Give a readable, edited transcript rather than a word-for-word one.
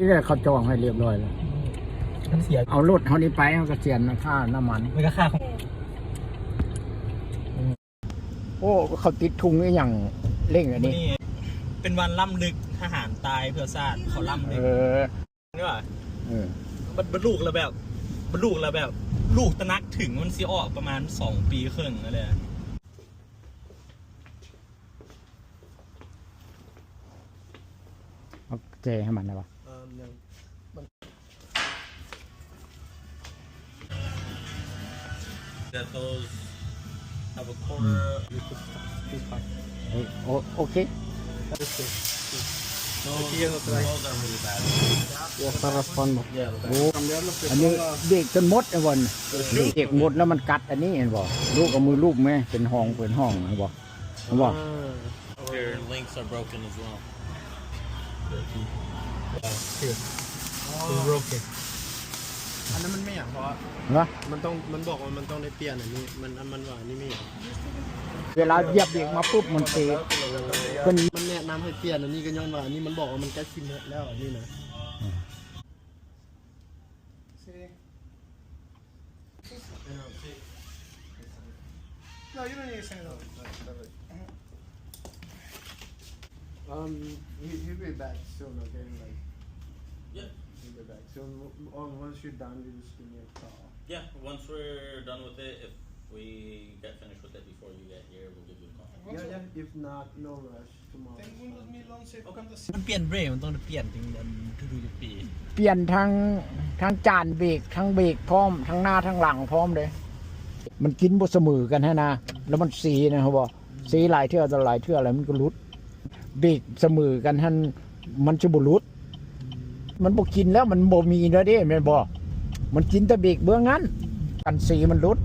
นี่แหละเขาจองให้เรียบร้อยแล้วมันเสียเอารถเฮานี้ไปเฮาก็เสียค่าน้ำมันมันก็ค่าของโอ้เขาติดทุงอีหยังเร่งอันนี้เป็นวันล่ำลึกทหารตายเพื่อชาติเขาล่ำลึกนี่ว่าบรรลุแล้วแบบลูกตะนักถึงมันสิออกประมาณ2 ปีครึ่งนั่นแหละเอาเจให้มันนะวะThat those have a quarter. Okay. Those are really bad. Respond อันนี้เด็กจนหมดไอ้บอลเด็กหมดแล้วมันกัดอันนี้เห็นบ่ลูกเอามือลูกแม่เป็นห้องเห็นบ่เห็นบ่ Your links are broken as well. Broken. อันนั้นมันไม่อย่างเพราะ เหรอ มันบอกว่ามันต้องได้เปลี่ยนอันนี้มันว่านี่ไม่อย่าง เวลาเหยียบเบรกมาปุ๊บมันเตะเพิ่น มันแนะนำให้เปลี่ยนอันนี้ก็ย้อนว่าอันนี้มันบอกว่ามันใกล้สิหมดแล้วอันนี้นะhe'll be back soon, okay? Like, Yeah. He'll be back soon. Once you're done, you just give me a call. Yeah, once we're done with it, if we get finished with it before you get here, we'll give you a call. Yeah. If not, no rush tomorrow. มันเปลี่ยนเบรกมันต้องเปลี่ยนถึงทุกปี เปลี่ยนทั้งจานเบรกทั้งเบรกพร้อมทั้งหน้าทั้งหลังพร้อมเลยมันกินบ่เสมอกันให้นะแล้วมันสีนะครับบ่สีหลายเทื่อต่อหลายเทื่ออะไรมันก็หลุดเบรกเสมอกันหั่นมันสิบ่หลุดมันบ่กินแล้วมันบ่มีแล้วเด้แม่นบ่มันกินแต่เบรกเบื้องนั้นกันสีมันหลุด